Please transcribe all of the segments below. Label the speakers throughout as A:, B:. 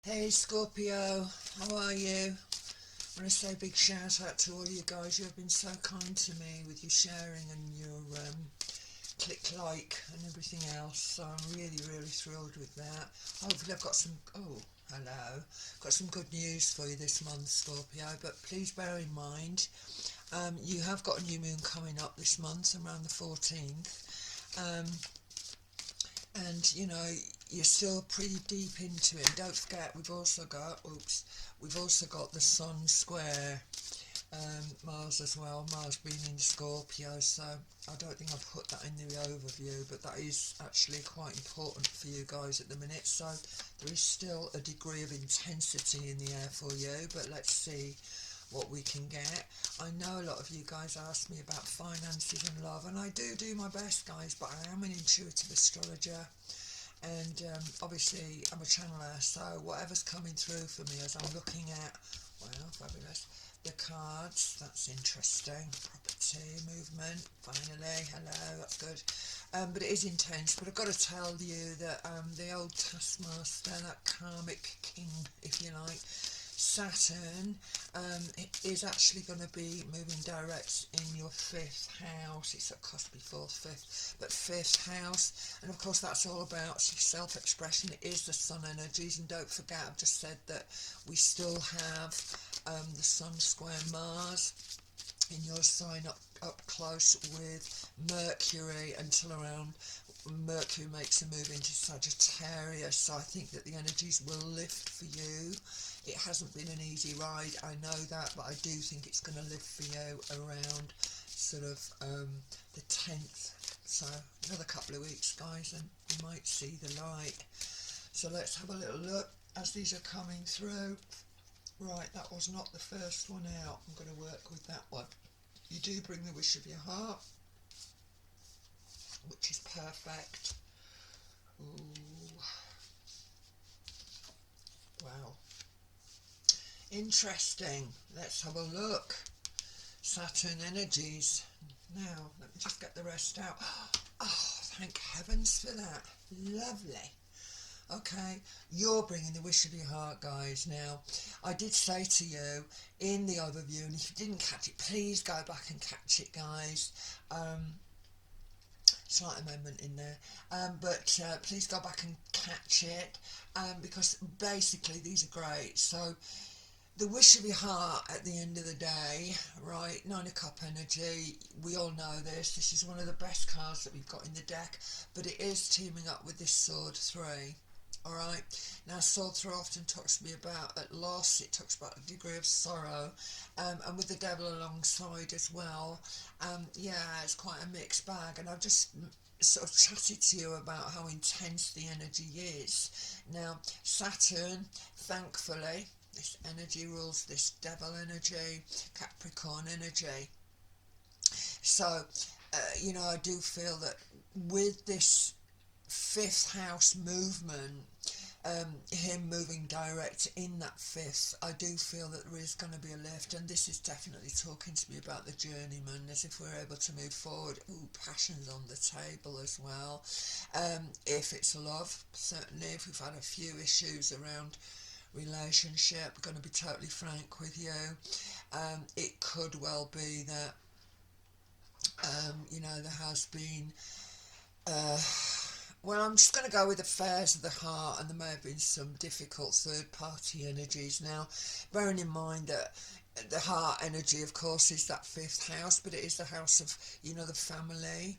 A: Hey Scorpio, how are you? I want to say a big shout out to all you guys. You have been so kind to me with your sharing and your click like and everything else. So I'm really, really thrilled with that. Hopefully I've got some, oh, hello, got some good news for you this month, Scorpio. But please bear in mind, you have got a new moon coming up this month around the 14th. Um, and you're still pretty deep into it. Don't forget we've also got the Sun square Mars as well. Mars being in Scorpio, so I don't think I've put that in the overview, but that is actually quite important for you guys at the minute. So there is still a degree of intensity in the air for you, but let's see what we can get. I know a lot of you guys ask me about finances and love, and I do my best, guys, but I am an intuitive astrologer, and obviously I'm a channeler, so whatever's coming through for me as I'm looking at, well, fabulous, the cards, that's interesting, property, movement, finally, hello, that's good, but it is intense. But I've got to tell you that the old taskmaster, that karmic king, if you like, Saturn, is actually going to be moving direct in your fifth house. It's at cusp fourth, fifth, but fifth house, and of course that's all about self-expression. It is the sun energies, and don't forget I've just said that we still have the Sun square Mars in your sign up close with Mercury until around Mercury makes a move into Sagittarius. So I think that the energies will lift for you. It hasn't been an easy ride, I know that, but I do think it's going to lift for you around sort of the 10th. So another couple of weeks, guys, and you might see the light. So let's have a little look as these are coming through. Right, that was not the first one out. I'm going to work with that one. You do bring the wish of your heart, which is perfect. Ooh. Wow. Interesting. Let's have a look. Saturn energies. Now, let me just get the rest out. Oh, thank heavens for that. Lovely. Okay, you're bringing the wish of your heart, guys. Now, I did say to you in the overview, and if you didn't catch it, please go back and catch it, guys. Slight amendment in there, but please go back and catch it, because basically these are great. So the wish of your heart at the end of the day, right? Nine of Cup energy. We all know this. This is one of the best cards that we've got in the deck, but it is teaming up with this Sword 3. Alright, now Sword 3 often talks to me about at loss, it talks about a degree of sorrow, and with the devil alongside as well. Yeah, it's quite a mixed bag, and I've just sort of chatted to you about how intense the energy is. Now, Saturn, thankfully, this energy rules this devil energy, Capricorn energy. So, I do feel that with this fifth house movement, him moving direct in that fifth, I do feel that there is going to be a lift, and this is definitely talking to me about the journeyman, as if we're able to move forward. Ooh, passion's on the table as well. If it's love, certainly, if we've had a few issues around relationship, going to be totally frank with you, it could well be that, there has been, well, I'm just going to go with affairs of the heart, and there may have been some difficult third-party energies. Now, bearing in mind that the heart energy, of course, is that fifth house, but it is the house of, the family,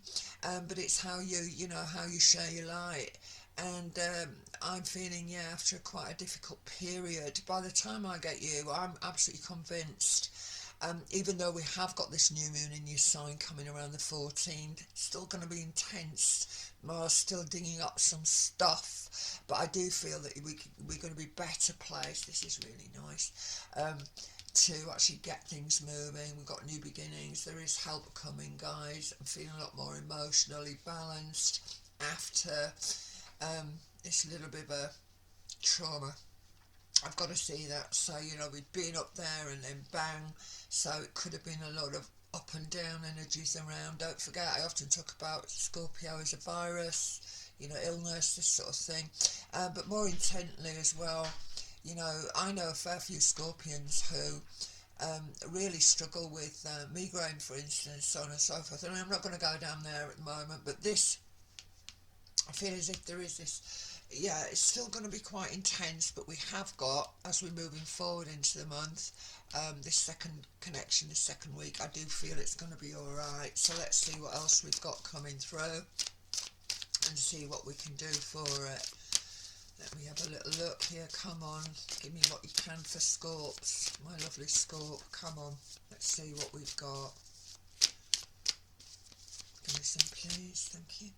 A: but it's how how you share your light. And I'm feeling, after quite a difficult period, by the time I get you, I'm absolutely convinced, even though we have got this new moon in your sign coming around the 14th, it's still going to be intense. Mars still digging up some stuff, but I do feel that we're going to be better placed. This is really nice, to actually get things moving. We've got new beginnings. There is help coming, guys. I'm feeling a lot more emotionally balanced after this little bit of a trauma. I've got to see that. So, we'd been up there and then bang. So it could have been a lot of up and down energies around. Don't forget, I often talk about Scorpio as a virus, illness, this sort of thing. But more intently as well, You know, I know a fair few Scorpions who really struggle with migraine, for instance, so on and so forth. And I'm not going to go down there at the moment, but this, I feel as if there is this, yeah, it's still going to be quite intense, but we have got, as we're moving forward into the month, this second connection, this second week, I do feel it's going to be alright. So let's see what else we've got coming through and see what we can do for it. Let me have a little look here. Come on, give me what you can for Scorps, my lovely Scorp. Come on, let's see what we've got. Give me some, please. Thank you.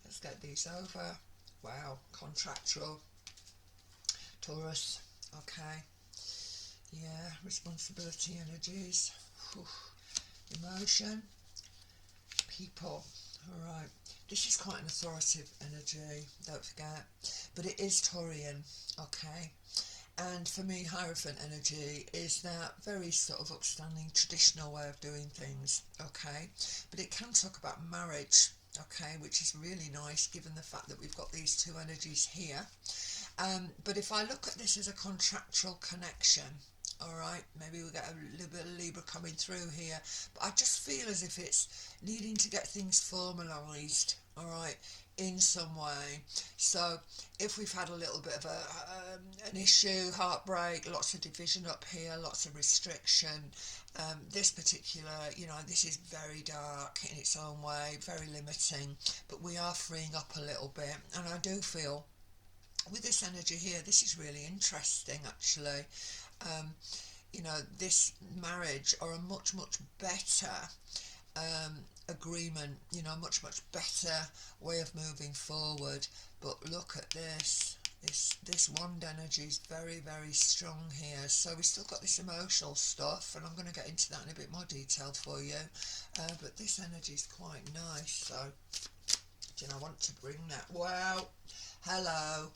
A: Let's get these over. Wow, contractual. Taurus. Okay. Yeah, responsibility energies. Whew. Emotion. People. Alright. This is quite an authoritative energy, don't forget. But it is Taurian. Okay. And for me, Hierophant energy is that very sort of upstanding, traditional way of doing things. Okay. But it can talk about marriage. Okay, which is really nice given the fact that we've got these two energies here. But if I look at this as a contractual connection, alright, maybe we'll get a little bit of Libra coming through here, but I just feel as if it's needing to get things formalised, alright, in some way. So if we've had a little bit of an issue, heartbreak, lots of division up here, lots of restriction, this particular, you know, this is very dark in its own way, very limiting, but we are freeing up a little bit. And I do feel with this energy here, this is really interesting actually. You know, this marriage, or a much better agreement, you know, much better way of moving forward. But look at this. This wand energy is very strong here. So we've still got this emotional stuff, and I'm going to get into that in a bit more detail for you. But this energy is quite nice. So, you know, I want to bring that. Wow. Hello.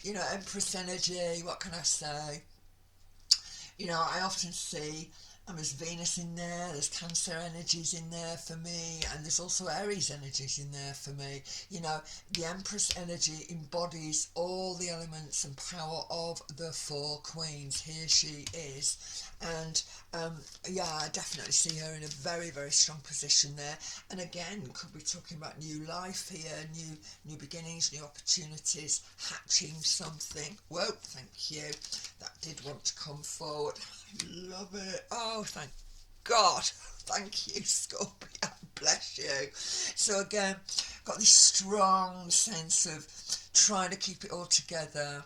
A: You know, Empress energy, what can I say? You know, I often see there's Venus in there's Cancer energies in there for me, and there's also Aries energies in there for me. You know, the Empress energy embodies all the elements and power of the four queens. Here she is. And yeah, I definitely see her in a very strong position there. And again, could be talking about new life here, new beginnings, new opportunities, hatching something. Whoa, thank you. That did want to come forward. I love it. Oh, thank God. Thank you, Scorpio. Bless you. So again, got this strong sense of trying to keep it all together.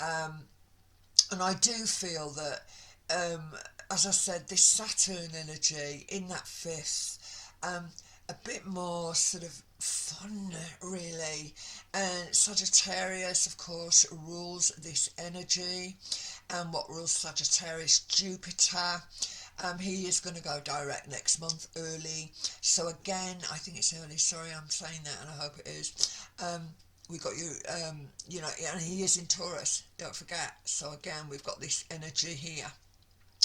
A: And I do feel that as I said, this Saturn energy in that fifth, a bit more sort of fun, really. And Sagittarius, of course, rules this energy. And what rules Sagittarius? Jupiter. He is going to go direct next month, early. So again, I think it's early. Sorry, I'm saying that, and I hope it is. We got you, you know, and he is in Taurus, don't forget. So again, we've got this energy here.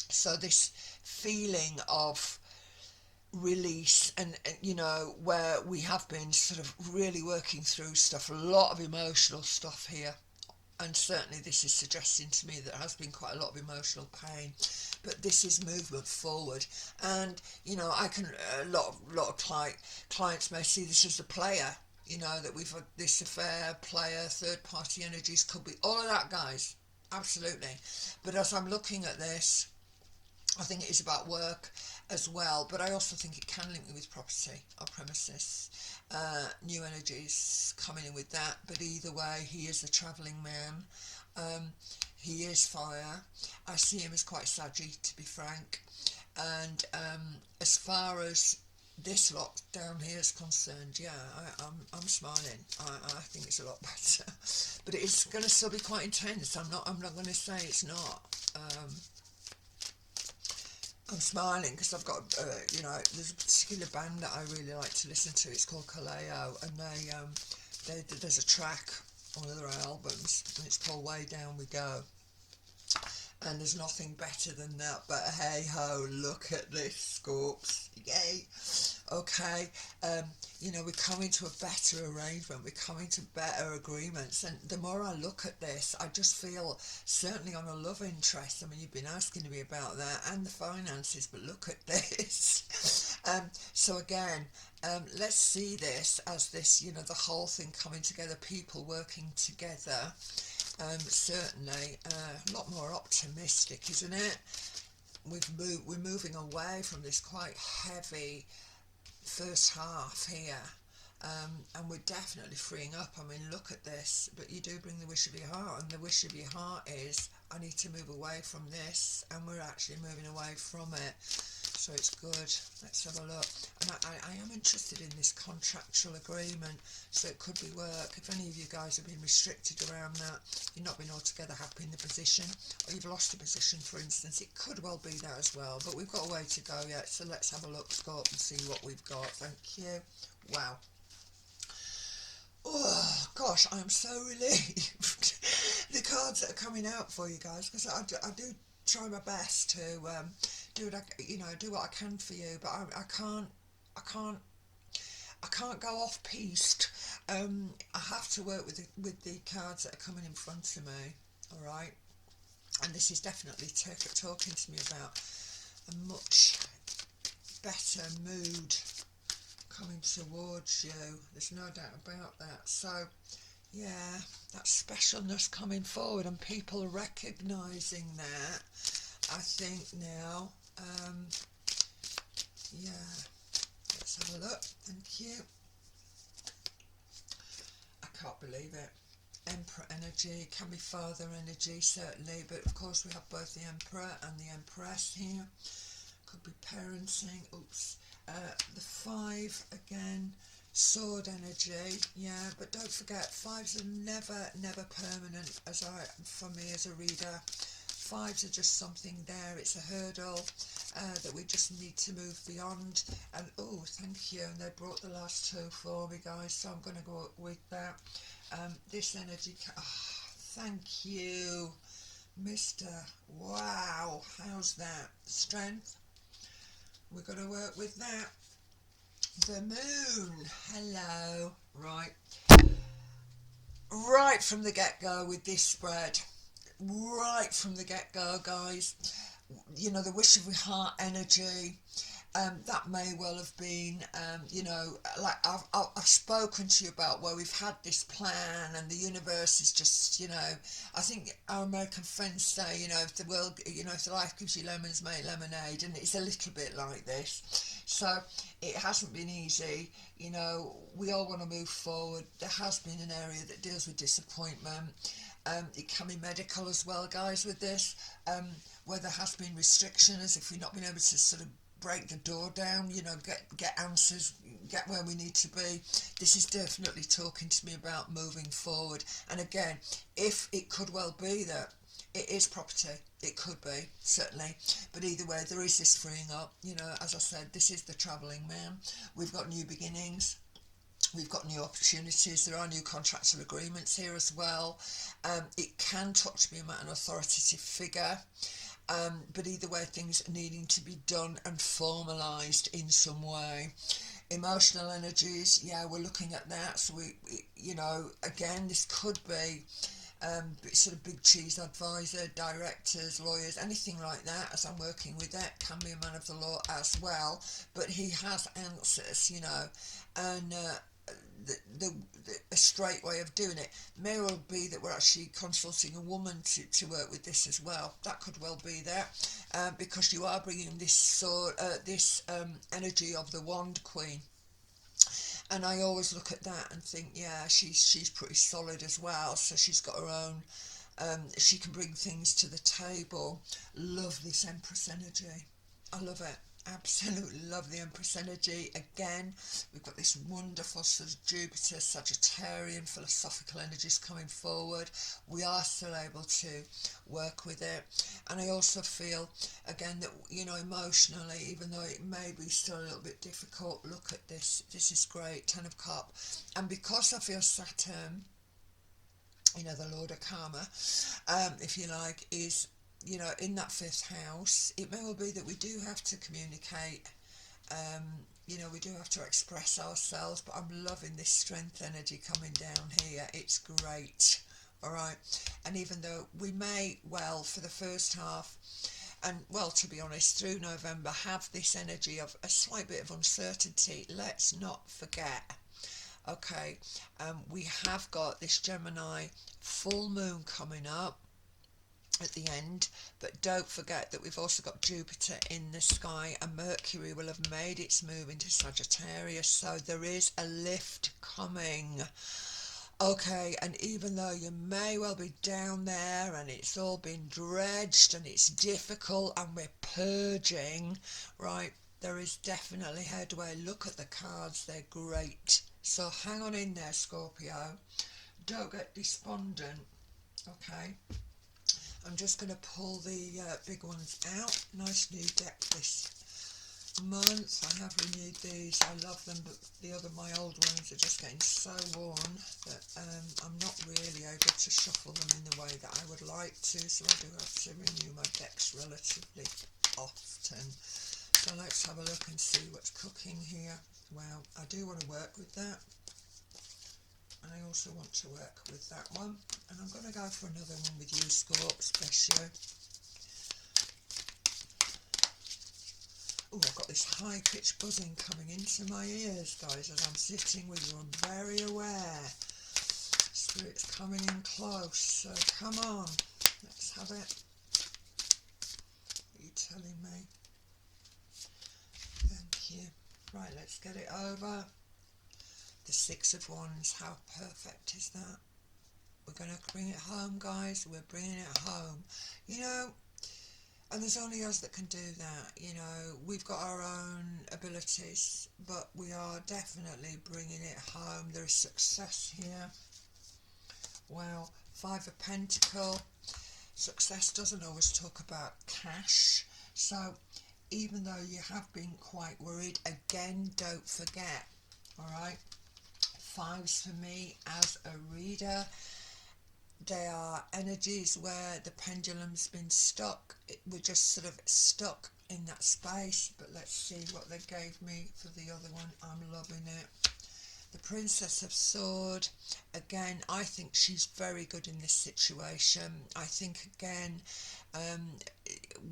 A: So this feeling of release, and you know, where we have been sort of really working through stuff, a lot of emotional stuff here. And certainly this is suggesting to me that there has been quite a lot of emotional pain, but this is movement forward. And you know, I can, a lot of clients may see this as a player, you know, that we've had this affair, player, third party energies, could be all of that, guys, absolutely. But as I'm looking at this, I think it is about work as well, but I also think it can link me with property or premises. New energies coming in with that, but either way, he is a travelling man. He is fire. I see him as quite saggy, to be frank. And as far as this lot down here is concerned, yeah, I'm smiling. I think it's a lot better, but it's going to still be quite intense. I'm not going to say it's not. I'm smiling because I've got, you know, there's a particular band that I really like to listen to. It's called Kaleo, and there's a track on one of their albums, and it's called Way Down We Go. And there's nothing better than that, but hey ho, look at this, Scorps, yay. Okay, we're coming to a better arrangement, we're coming to better agreements, and the more I look at this, I just feel, certainly on a love interest, I mean, you've been asking me about that, and the finances, but look at this. So again, let's see this as this, the whole thing coming together, people working together. Certainly a lot more optimistic, isn't it? We're moving away from this quite heavy first half here, and we're definitely freeing up. I mean, look at this, but you do bring the wish of your heart, and the wish of your heart is, I need to move away from this, and we're actually moving away from it. So it's good. Let's have a look. And I am interested in this contractual agreement, so it could be work. If any of you guys have been restricted around that, you've not been altogether happy in the position, or you've lost a position, for instance, it could well be that as well. But we've got a way to go yet, so let's have a look, Scorp, and see what we've got. Thank you. Wow. Oh gosh, I am so relieved. The cards that are coming out for you guys, because I do try my best to do what I can for you, but I can't go off piste. I have to work with the cards that are coming in front of me. All right, and this is definitely talking to me about a much better mood coming towards you. There's no doubt about that. So yeah, that specialness coming forward and people recognising that, I think now. Yeah, let's have a look. Thank you. I can't believe it. Emperor energy, can be father energy certainly, but of course we have both the Emperor and the Empress here. Could be parenting. Oops. The 5 again, sword energy, yeah, but don't forget, 5s are never permanent for me as a reader. 5s are just something there, it's a hurdle that we just need to move beyond. And oh, thank you, and they brought the last 2 for me, guys, so I'm going to go with that. This energy, thank you, Mr. Wow, how's that? Strength, we're going to work with that. The moon, hello, right from the get-go with this spread, right from the get-go, guys, the wish of your heart energy, that may well have been, like I've spoken to you about where we've had this plan and the universe is just, I think our American friends say, if the world, if the life gives you lemons, make lemonade, and it's a little bit like this. So it hasn't been easy, we all want to move forward. There has been an area that deals with disappointment. It can be medical as well, guys, with this, where there has been restriction, as if we've not been able to sort of break the door down, get answers, get where we need to be. This is definitely talking to me about moving forward. And again, if it could well be that it is property, it could be, certainly, but either way, there is this freeing up. As I said, this is the travelling man. We've got new beginnings, we've got new opportunities, there are new contractual agreements here as well. It can talk to me about an authoritative figure. But either way, things needing to be done and formalised in some way. Emotional energies, yeah, we're looking at that. So we again, this could be sort of big cheese advisor, directors, lawyers, anything like that. As I'm working with that, can be a man of the law as well. But he has answers, and a straight way of doing it may well be that we're actually consulting a woman to work with this as well. That could well be there, because you are bringing this energy of the Wand Queen, and I always look at that and think, yeah, she's pretty solid as well. So she's got her own. She can bring things to the table. Love this Empress energy. I love it. Absolutely love the Empress energy. Again, we've got this wonderful sort of Jupiter, Sagittarian, philosophical energies coming forward. We are still able to work with it. And I also feel, again, that, emotionally, even though it may be still a little bit difficult, look at this. This is great. 10 of Cups. And because I feel Saturn, the Lord of Karma, if you like, is you know, in that fifth house, it may well be that we do have to communicate. You know, we do have to express ourselves, but I'm loving this strength energy coming down here. It's great. All right. And even though we may well, for the first half, and well, to be honest, through November, have this energy of a slight bit of uncertainty, let's not forget. Okay, we have got this Gemini full moon coming up at the end, but don't forget that we've also got Jupiter in the sky, and Mercury will have made its move into Sagittarius, so there is a lift coming. Okay, and even though you may well be down there and it's all been dredged and it's difficult and we're purging, right, there is definitely headway. Look at the cards, they're great. So hang on in there, Scorpio. Don't get despondent, okay? I'm just going to pull the big ones out. Nice new deck this month. I have renewed these. I love them, but my old ones are just getting so worn that I'm not really able to shuffle them in the way that I would like to, so I do have to renew my decks relatively often. So let's have a look and see what's cooking here. Well, I do want to work with that, and I also want to work with that one, and I'm going to go for another one with you, Scorp, special. Oh, I've got this high-pitched buzzing coming into my ears, guys, as I'm sitting with you. I'm very aware. Spirit's coming in close, so come on, let's have it. What are you telling me? Thank you. Right, let's get it over. The Six of Wands, how perfect is that? We're going to bring it home, guys. We're bringing it home. You know, and there's only us that can do that. You know, we've got our own abilities, but we are definitely bringing it home. There is success here. Well, Five of Pentacles. Success doesn't always talk about cash. So even though you have been quite worried, again, don't forget, all right? Fives for me as a reader, they are energies where the pendulum's been stuck. We're just sort of stuck in that space, but let's see what they gave me for the other one. I'm loving it. The Princess of Swords, again, I think she's very good in this situation. I think, again,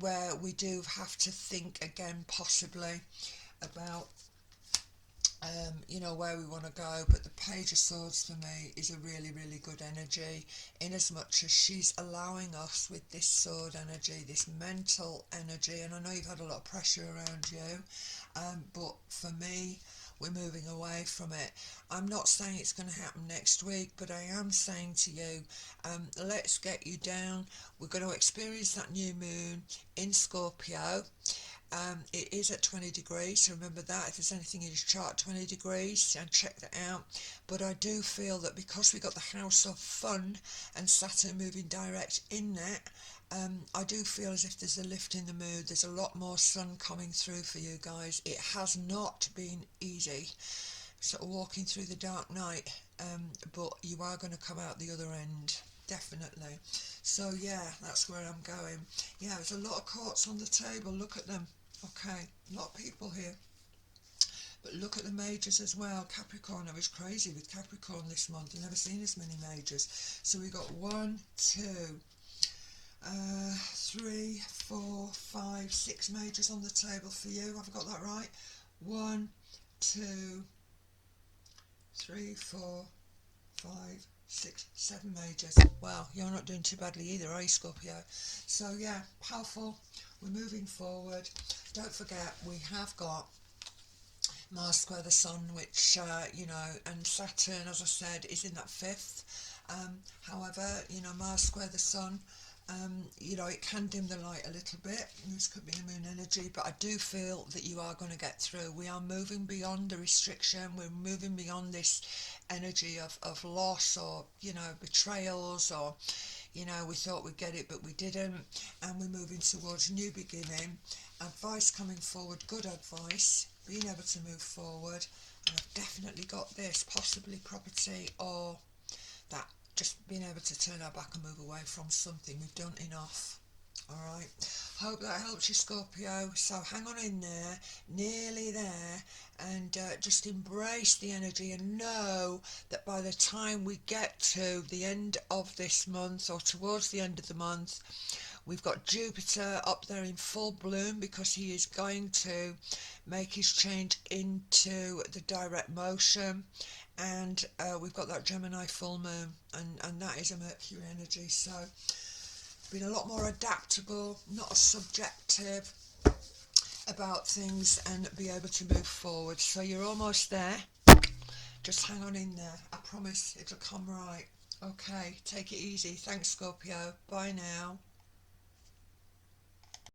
A: where we do have to think again possibly about you know, where we want to go, but the Page of Swords for me is a really, really good energy, in as much as she's allowing us with this sword energy, this mental energy, and I know you've had a lot of pressure around you, but for me, we're moving away from it. I'm not saying it's going to happen next week, but I am saying to you, let's get you down. We're going to experience that new moon in Scorpio. It is at 20 degrees, so remember that. If there's anything in your chart 20 degrees, and check that out. But I do feel that because we got the house of fun and Saturn moving direct in that, I do feel as if there's a lift in the mood. There's a lot more sun coming through for you guys. It has not been easy, sort of walking through the dark night, but you are going to come out the other end, definitely. So yeah, that's where I'm going. Yeah, there's a lot of courts on the table. Look at them. Okay, a lot of people here. But look at the majors as well. Capricorn, I was crazy with Capricorn this month. I've never seen as many majors. So we got 1, 2, 3, 4, 5, 6 majors on the table for you. Have I got that right? 1, 2, 3, 4, 5, 6, 7 majors. Wow, you're not doing too badly either, are you, Scorpio? So yeah, powerful. We're moving forward. Don't forget, we have got Mars square the Sun, which, you know, and Saturn, as I said, is in that fifth. However, you know, Mars square the Sun, you know, it can dim the light a little bit. This could be the moon energy, but I do feel that you are going to get through. We are moving beyond the restriction. We're moving beyond this energy of loss, or, you know, betrayals, or, you know, we thought we'd get it but we didn't, and we're moving towards new beginning. Advice coming forward, good advice, being able to move forward, and I've definitely got this, possibly property, or that, just being able to turn our back and move away from something. We've done enough. Alright, hope that helps you, Scorpio. So hang on in there, nearly there, and just embrace the energy and know that by the time we get to the end of this month or towards the end of the month, we've got Jupiter up there in full bloom because he is going to make his change into the direct motion, and we've got that Gemini full moon, and that is a Mercury energy. So being a lot more adaptable, not as subjective about things, and be able to move forward. So you're almost there. Just hang on in there. I promise it'll come right. Okay, take it easy. Thanks, Scorpio. Bye now.